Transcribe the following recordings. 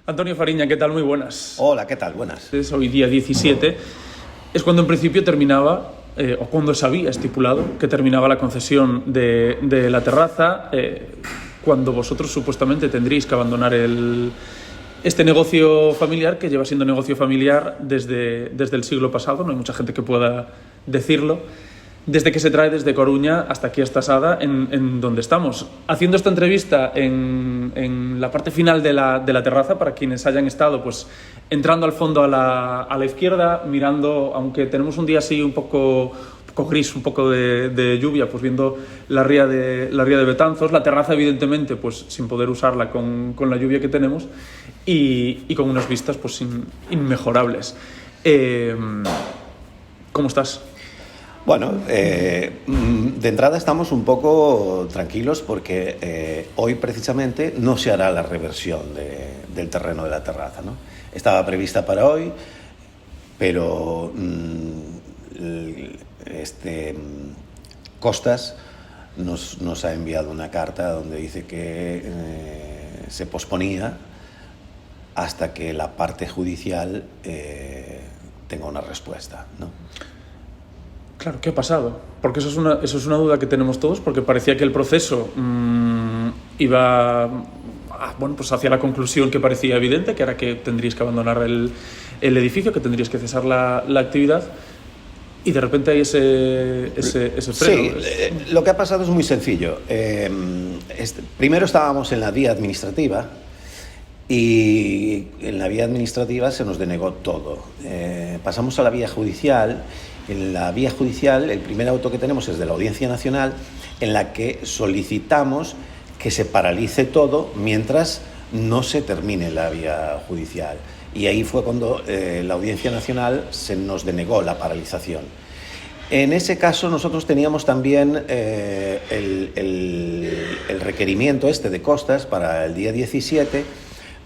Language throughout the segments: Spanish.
Antonio Fariña, ¿qué tal? Muy buenas. Hola, ¿qué tal? Buenas. Hoy día 17 es cuando en principio terminaba, o cuando se había estipulado que terminaba la concesión de la terraza, cuando vosotros supuestamente tendríais que abandonar este negocio familiar, que lleva siendo negocio familiar desde el siglo pasado. No hay mucha gente que pueda decirlo. Desde que se trae desde Coruña hasta aquí, hasta Sada, en donde estamos. Haciendo esta entrevista en la parte final de la terraza, para quienes hayan estado, pues entrando al fondo a la izquierda, mirando, aunque tenemos un día así un poco gris, un poco de lluvia, pues viendo la ría de Betanzos, la terraza evidentemente pues sin poder usarla con la lluvia que tenemos y con unas vistas pues inmejorables. ¿Cómo estás? Bueno, de entrada estamos un poco tranquilos porque hoy precisamente no se hará la reversión del terreno de la terraza, ¿no? Estaba prevista para hoy, pero Costas nos ha enviado una carta donde dice que se posponía hasta que la parte judicial tenga una respuesta, ¿no? Claro, ¿qué ha pasado? Porque eso es una duda que tenemos todos, porque parecía que el proceso iba pues hacia la conclusión que parecía evidente, que era que tendríais que abandonar el edificio, que tendríais que cesar la actividad, y de repente hay ese freno. Sí, lo que ha pasado es muy sencillo. Primero estábamos en la vía administrativa, y en la vía administrativa se nos denegó todo. Pasamos a la vía judicial. En la vía judicial, el primer auto que tenemos es de la Audiencia Nacional, en la que solicitamos que se paralice todo mientras no se termine la vía judicial. Y ahí fue cuando la Audiencia Nacional se nos denegó la paralización. En ese caso nosotros teníamos también el requerimiento de Costas para el día 17,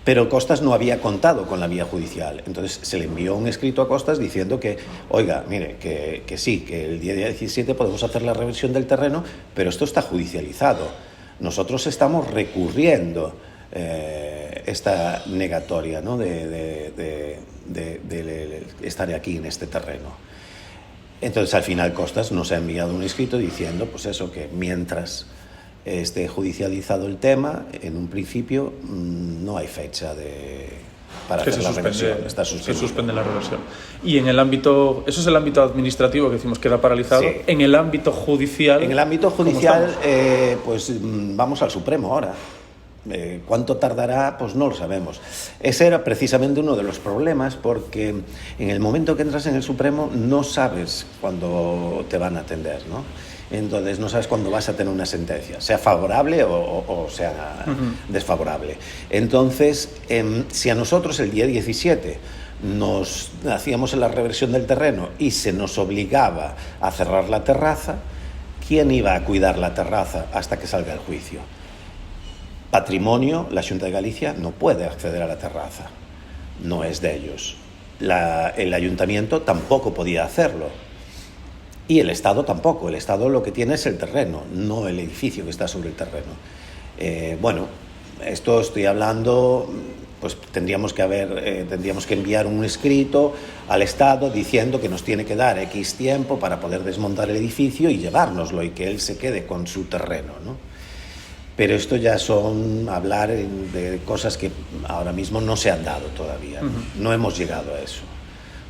pero Costas no había contado con la vía judicial. Entonces se le envió un escrito a Costas diciendo que, oiga, mire, que sí, que el día 17 podemos hacer la reversión del terreno, pero esto está judicializado. Nosotros estamos recurriendo esta negatoria, ¿no?, de estar aquí en este terreno. Entonces al final Costas nos ha enviado un escrito diciendo, pues eso, que mientras esté judicializado el tema, en un principio no hay fecha para hacer la reversión. Está suspendido. Se suspende la reversión. Y en el ámbito, eso es el ámbito administrativo que decimos queda paralizado. Sí. En el ámbito judicial. En el ámbito judicial, pues vamos al Supremo ahora. ¿Cuánto tardará? Pues no lo sabemos. Ese era precisamente uno de los problemas, porque en el momento que entras en el Supremo no sabes cuándo te van a atender, ¿no? Entonces no sabes cuándo vas a tener una sentencia, sea favorable o sea desfavorable. Entonces, si a nosotros el día 17 nos hacíamos la reversión del terreno y se nos obligaba a cerrar la terraza, ¿quién iba a cuidar la terraza hasta que salga el juicio? Patrimonio, la Xunta de Galicia no puede acceder a la terraza, no es de ellos. El ayuntamiento tampoco podía hacerlo. Y el Estado tampoco. El Estado lo que tiene es el terreno, no el edificio que está sobre el terreno. Bueno, esto estoy hablando, pues tendríamos que enviar un escrito al Estado diciendo que nos tiene que dar X tiempo para poder desmontar el edificio y llevárnoslo y que él se quede con su terreno, ¿no? Pero esto ya son hablar de cosas que ahora mismo no se han dado todavía. No hemos llegado a eso.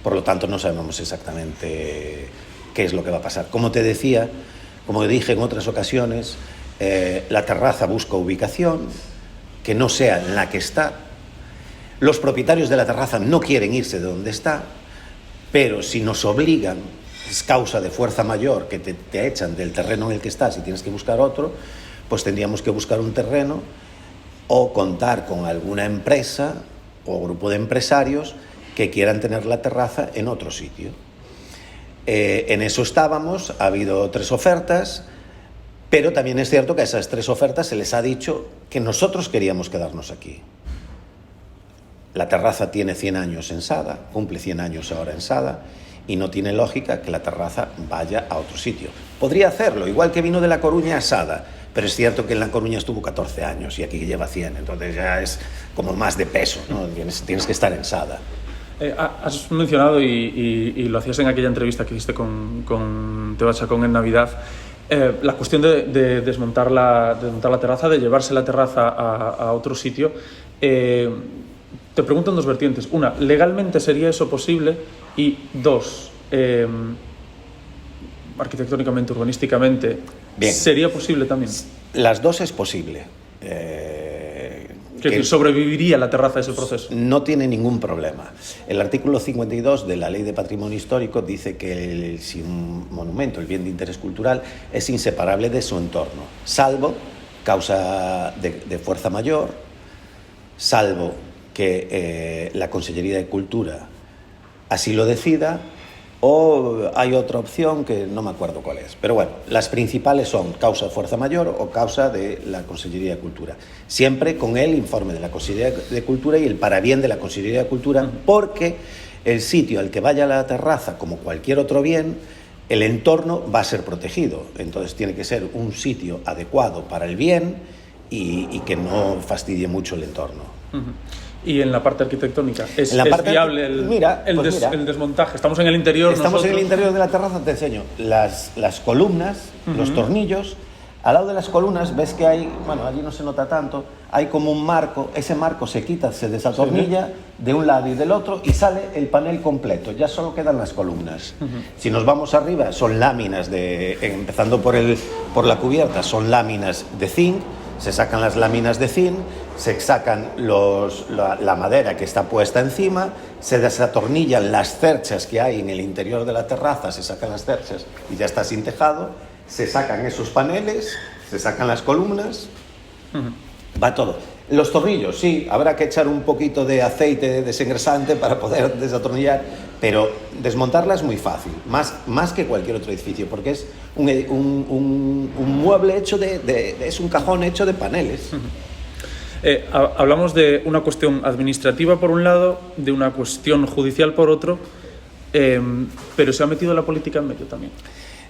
Por lo tanto, no sabemos exactamente qué es lo que va a pasar. Como te decía, como dije en otras ocasiones, la terraza busca ubicación que no sea en la que está. Los propietarios de la terraza no quieren irse de donde está, pero si nos obligan, es causa de fuerza mayor, que te echan del terreno en el que estás y tienes que buscar otro, pues tendríamos que buscar un terreno o contar con alguna empresa o grupo de empresarios que quieran tener la terraza en otro sitio. En eso estábamos, ha habido 3 ofertas, pero también es cierto que a esas 3 ofertas se les ha dicho que nosotros queríamos quedarnos aquí. La terraza tiene 100 años en Sada, cumple 100 años ahora en Sada, y no tiene lógica que la terraza vaya a otro sitio. Podría hacerlo, igual que vino de La Coruña a Sada, pero es cierto que en La Coruña estuvo 14 años y aquí lleva 100, entonces ya es como más de peso, ¿no? Tienes que estar en Sada. Has mencionado, y lo hacías en aquella entrevista que hiciste con Teba Chacón en Navidad, la cuestión de desmontar la terraza, de llevarse la terraza a otro sitio. Te pregunto en dos vertientes. Una, ¿legalmente sería eso posible? Y dos, arquitectónicamente, urbanísticamente, bien, ¿sería posible también? Las dos es posible. Que sobreviviría la terraza a ese proceso. No tiene ningún problema. El artículo 52 de la Ley de Patrimonio Histórico dice que si un monumento, el bien de interés cultural, es inseparable de su entorno, salvo causa de fuerza mayor, salvo que la Consellería de Cultura así lo decida, o hay otra opción que no me acuerdo cuál es. Pero bueno, las principales son causa de fuerza mayor o causa de la Consellería de Cultura. Siempre con el informe de la Consellería de Cultura y el parabién de la Consellería de Cultura, porque el sitio al que vaya la terraza, como cualquier otro bien, el entorno va a ser protegido. Entonces tiene que ser un sitio adecuado para el bien y que no fastidie mucho el entorno. Y en la parte arquitectónica, ¿es viable el desmontaje? Estamos en el interior. Estamos en el interior de la terraza, te enseño. Las columnas, los tornillos, al lado de las columnas ves que hay, bueno, allí no se nota tanto, hay como un marco, ese marco se quita, se desatornilla de un lado y del otro y sale el panel completo, ya solo quedan las columnas. Si nos vamos arriba, son láminas empezando por la cubierta, son láminas de zinc. Se sacan las láminas de zinc, se sacan la madera que está puesta encima, se desatornillan las cerchas que hay en el interior de la terraza, se sacan las cerchas y ya está sin tejado, se sacan esos paneles, se sacan las columnas, va todo. Los tornillos, sí, habrá que echar un poquito de aceite desengrasante para poder desatornillar, pero desmontarla es muy fácil, más que cualquier otro edificio, porque es un mueble hecho es un cajón hecho de paneles. Hablamos de una cuestión administrativa por un lado, de una cuestión judicial por otro, pero se ha metido la política en medio también.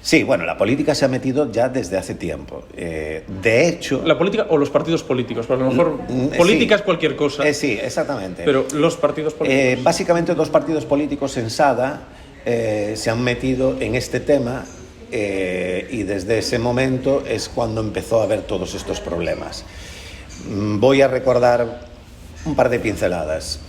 Sí, bueno, la política se ha metido ya desde hace tiempo. De hecho... ¿La política o los partidos políticos? Porque a lo mejor política es cualquier cosa. Sí, exactamente. Pero los partidos políticos... Básicamente dos partidos políticos en Sada se han metido en este tema y desde ese momento es cuando empezó a haber todos estos problemas. Voy a recordar un par de pinceladas.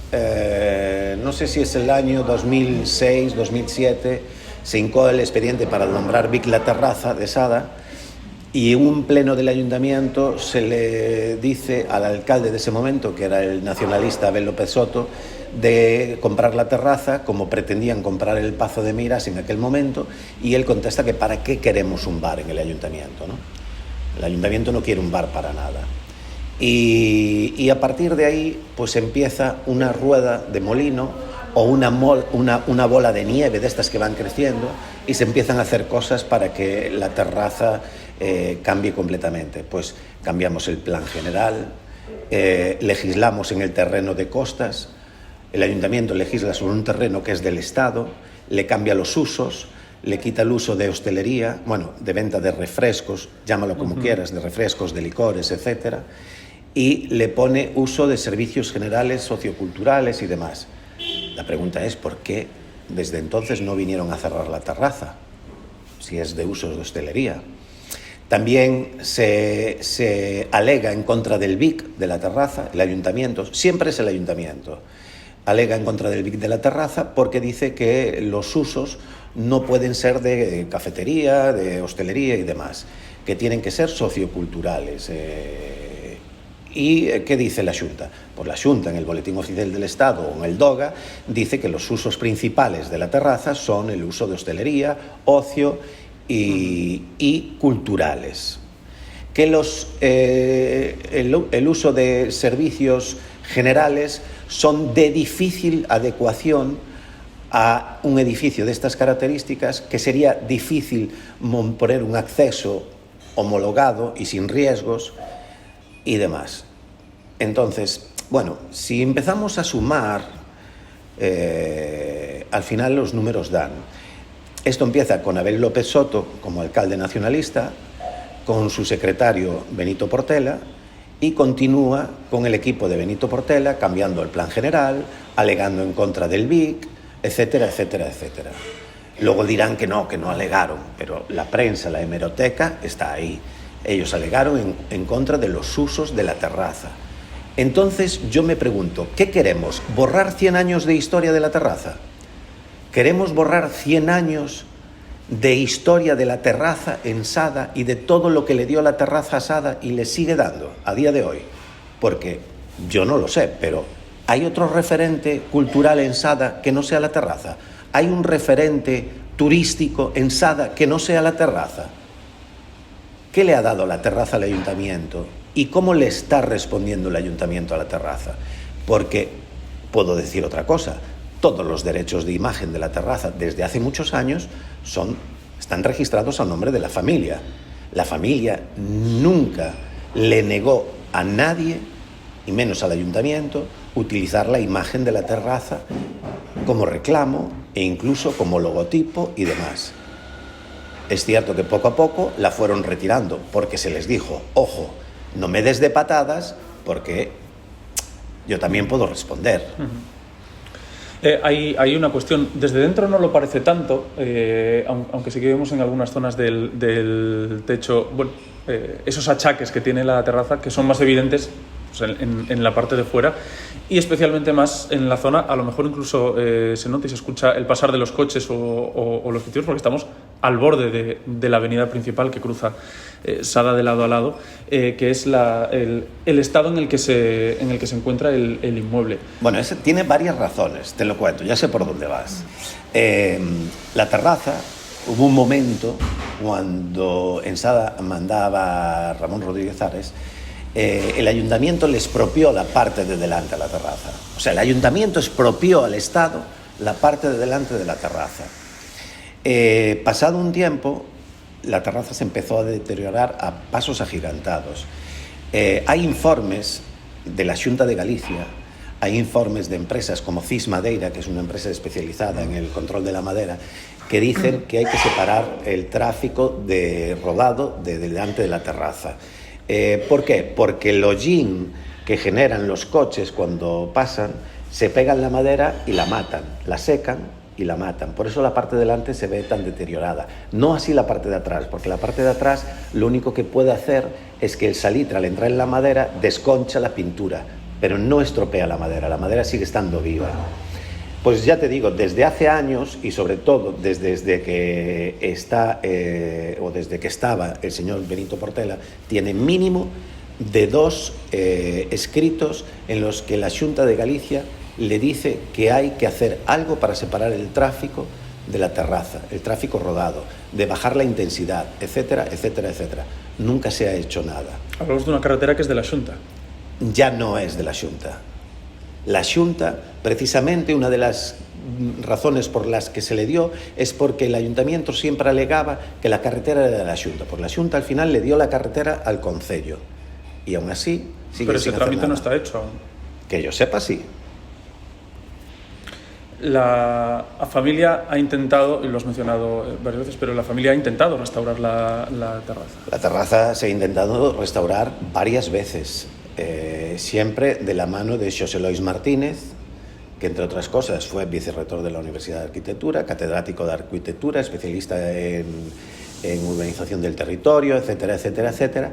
No sé si es el año 2006, 2007... se hincó el expediente para nombrar Vic la Terraza de Sada y en un pleno del ayuntamiento se le dice al alcalde de ese momento, que era el nacionalista Abel López Soto, de comprar la terraza como pretendían comprar el Pazo de Miras en aquel momento, y él contesta que para qué queremos un bar en el ayuntamiento, ¿no? El ayuntamiento no quiere un bar para nada. Y a partir de ahí pues empieza una rueda de molino o una bola de nieve de estas que van creciendo y se empiezan a hacer cosas para que la terraza cambie completamente. Pues cambiamos el plan general, legislamos en el terreno de costas, el ayuntamiento legisla sobre un terreno que es del Estado, le cambia los usos, le quita el uso de hostelería, bueno, de venta de refrescos, llámalo como quieras, de refrescos, de licores, etcétera, y le pone uso de servicios generales, socioculturales y demás. La pregunta es ¿por qué desde entonces no vinieron a cerrar la terraza? Si es de usos de hostelería. También se alega en contra del BIC de la terraza, el ayuntamiento, siempre es el ayuntamiento, alega en contra del BIC de la terraza porque dice que los usos no pueden ser de cafetería, de hostelería y demás, que tienen que ser socioculturales. ¿Y qué dice la Xunta? Pues la Xunta, en el Boletín Oficial del Estado o en el DOGA, dice que los usos principales de la terraza son el uso de hostelería, ocio y culturales. Que el uso de servicios generales son de difícil adecuación a un edificio de estas características, que sería difícil poner un acceso homologado y sin riesgos y demás. Entonces, bueno, si empezamos a sumar, al final los números dan. Esto empieza con Abel López Soto como alcalde nacionalista, con su secretario Benito Portela, y continúa con el equipo de Benito Portela cambiando el plan general, alegando en contra del BIC, etcétera, etcétera, etcétera. Luego dirán que no alegaron, pero la prensa, la hemeroteca está ahí. Ellos alegaron en contra de los usos de la terraza. Entonces yo me pregunto, ¿qué queremos? ¿Borrar 100 años de historia de la terraza? ¿Queremos borrar 100 años de historia de la terraza en Sada y de todo lo que le dio la terraza a Sada y le sigue dando a día de hoy? Porque yo no lo sé, pero ¿hay otro referente cultural en Sada que no sea la terraza? ¿Hay un referente turístico en Sada que no sea la terraza? ¿Qué le ha dado la terraza al ayuntamiento? ¿Y cómo le está respondiendo el ayuntamiento a la terraza? Porque, puedo decir otra cosa, todos los derechos de imagen de la terraza desde hace muchos años están registrados a nombre de la familia. La familia nunca le negó a nadie, y menos al ayuntamiento, utilizar la imagen de la terraza como reclamo e incluso como logotipo y demás. Es cierto que poco a poco la fueron retirando porque se les dijo, ojo, no me des de patadas porque yo también puedo responder. Hay una cuestión, desde dentro no lo parece tanto, aunque sí que vemos en algunas zonas del techo, bueno, esos achaques que tiene la terraza que son más evidentes pues, en la parte de fuera y especialmente más en la zona, a lo mejor incluso se nota y se escucha el pasar de los coches o los vehículos porque estamos al borde de la avenida principal que cruza Sada de lado a lado, que es el estado en el que se encuentra el inmueble. Bueno, ese tiene varias razones, te lo cuento, ya sé por dónde vas. La terraza, hubo un momento cuando en Sada mandaba Ramón Rodríguez Ares, el ayuntamiento le expropió la parte de delante a la terraza. O sea, el ayuntamiento expropió al Estado la parte de delante de la terraza. Pasado un tiempo, la terraza se empezó a deteriorar a pasos agigantados. Hay informes de la Xunta de Galicia, hay informes de empresas como CIS Madeira, que es una empresa especializada en el control de la madera, que dicen que hay que separar el tráfico de rodado de delante de la terraza. ¿Por qué? Porque el hollín que generan los coches cuando pasan se pegan la madera y la matan, la secan y la matan. Por eso la parte de delante se ve tan deteriorada. No así la parte de atrás, porque la parte de atrás lo único que puede hacer es que el salitre al entrar en la madera desconcha la pintura, pero no estropea la madera sigue estando viva. Pues ya te digo, desde hace años y sobre todo desde que estaba el señor Benito Portela, tiene mínimo de 2 escritos en los que la Xunta de Galicia le dice que hay que hacer algo para separar el tráfico de la terraza, el tráfico rodado, de bajar la intensidad, etcétera, etcétera, etcétera. Nunca se ha hecho nada. Hablamos de una carretera que es de la Xunta. Ya no es de la Xunta. La Xunta, precisamente una de las razones por las que se le dio es porque el ayuntamiento siempre alegaba que la carretera era de la Xunta. Pues la Xunta al final le dio la carretera al concello. Y aún así sigue Pero sin ese hacer trámite nada. no está hecho aún. Que yo sepa, sí. La familia ha intentado, y lo has mencionado varias veces, pero la familia ha intentado restaurar la terraza. La terraza se ha intentado restaurar varias veces, siempre de la mano de Xosé Lois Martínez, que entre otras cosas fue vicerrector de la Universidad de Arquitectura, catedrático de Arquitectura, especialista en urbanización del territorio, etcétera, etcétera, etcétera,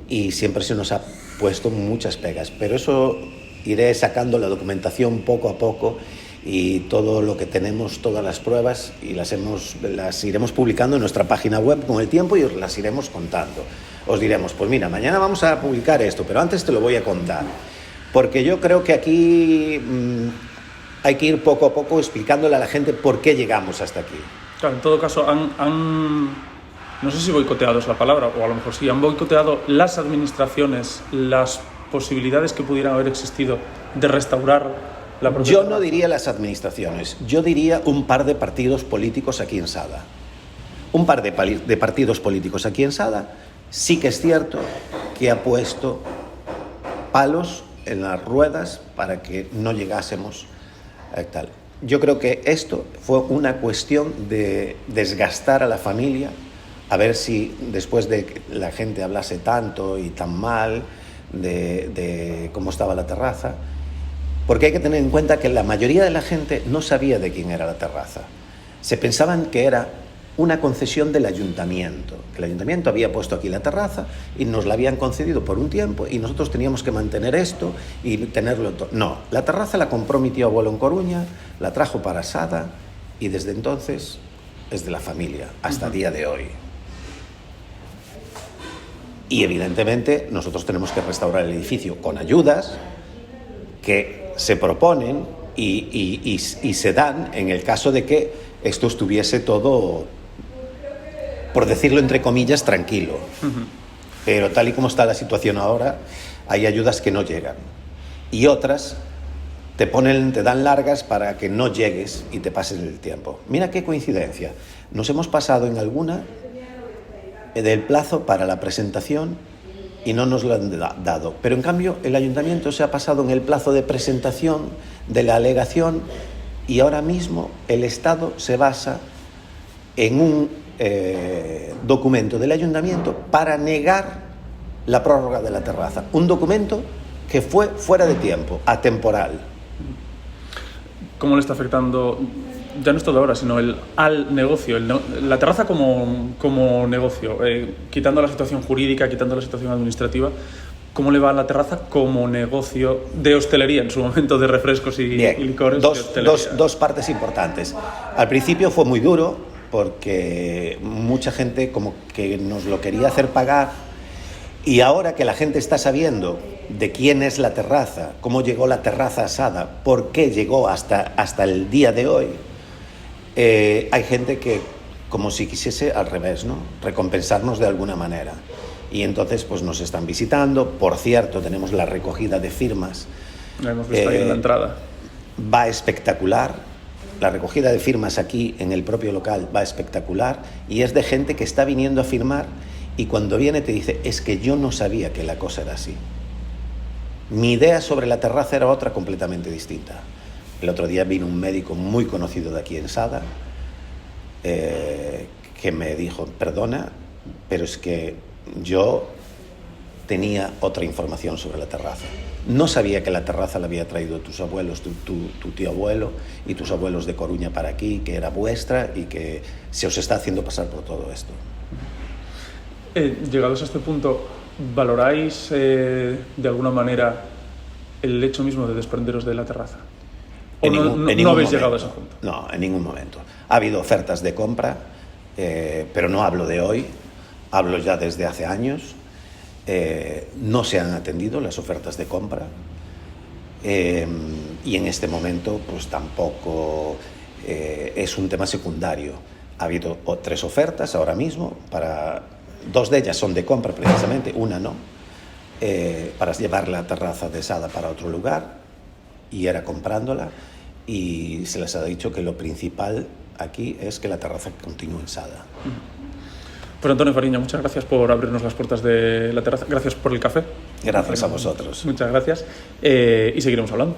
y siempre se nos ha puesto muchas pegas, pero eso iré sacando la documentación poco a poco y todo lo que tenemos, todas las pruebas, y las iremos publicando en nuestra página web con el tiempo y os las iremos contando. Os diremos, pues mira, mañana vamos a publicar esto, pero antes te lo voy a contar. Porque yo creo que aquí hay que ir poco a poco explicándole a la gente por qué llegamos hasta aquí. Claro, en todo caso, no sé si boicoteado es la palabra, o a lo mejor sí, han boicoteado las administraciones, las posibilidades que pudieran haber existido de restaurar la propia. Yo no diría las administraciones, yo diría un par de partidos políticos aquí en Sada. Un par de partidos políticos aquí en Sada sí que es cierto que ha puesto palos en las ruedas para que no llegásemos a tal. yo creo que esto fue una cuestión de desgastar a la familia, a ver si después de que la gente hablase tanto y tan mal de cómo estaba la terraza, porque hay que tener en cuenta que la mayoría de la gente no sabía de quién era la terraza. Se pensaban que era una concesión del ayuntamiento, que el ayuntamiento había puesto aquí la terraza y nos la habían concedido por un tiempo y nosotros teníamos que mantener esto y tenerlo todo. No, la terraza la compró mi tío abuelo en Coruña, la trajo para Sada y desde entonces es de la familia hasta el día de hoy. Y evidentemente nosotros tenemos que restaurar el edificio con ayudas que se proponen y se dan en el caso de que esto estuviese todo, por decirlo entre comillas, tranquilo. Pero tal y como está la situación ahora, hay ayudas que no llegan y otras te dan largas para que no llegues y te pases el tiempo. Mira qué coincidencia, nos hemos pasado en alguna del plazo para la presentación y no nos lo han dado, pero en cambio el ayuntamiento se ha pasado en el plazo de presentación de la alegación y ahora mismo el Estado se basa en un documento del ayuntamiento para negar la prórroga de la terraza, un documento que fue fuera de tiempo, atemporal. ¿Cómo le está afectando, ya no es todo ahora, sino al negocio, la terraza como negocio, quitando la situación jurídica, quitando la situación administrativa? ¿Cómo le va a la terraza como negocio de hostelería en su momento, de refrescos y licores? Dos partes importantes. Al principio fue muy duro porque mucha gente como que nos lo quería hacer pagar y ahora que la gente está sabiendo de quién es la terraza, cómo llegó la terraza a Sada, por qué llegó hasta el día de hoy, hay gente que como si quisiese al revés, ¿no? Recompensarnos de alguna manera. Y entonces pues nos están visitando. Por cierto, tenemos la recogida de firmas. La hemos visto ahí en la entrada. Va espectacular. La recogida de firmas aquí en el propio local va espectacular y es de gente que está viniendo a firmar y cuando viene te dice, es que yo no sabía que la cosa era así. Mi idea sobre la terraza era otra completamente distinta. El otro día vino un médico muy conocido de aquí en Sada que me dijo, perdona, pero es que yo tenía otra información sobre la terraza. No sabía que la terraza la había traído tus abuelos, tu tío abuelo y tus abuelos de Coruña para aquí, que era vuestra y que se os está haciendo pasar por todo esto. Llegados a este punto, ¿valoráis de alguna manera el hecho mismo de desprenderos de la terraza? ¿O no habéis llegado a ese punto? No, en ningún momento. Ha habido ofertas de compra, pero no hablo de hoy, hablo ya desde hace años. No se han atendido las ofertas de compra y en este momento pues tampoco es un tema secundario. Ha habido 3 ofertas ahora mismo, 2 de ellas son de compra precisamente, una no, para llevar la terraza de Sada para otro lugar y era comprándola y se les ha dicho que lo principal aquí es que la terraza continúe en Sada. Pues Antonio Fariña, muchas gracias por abrirnos las puertas de la terraza. Gracias por el café. Gracias a vosotros. Muchas gracias. Y seguiremos hablando.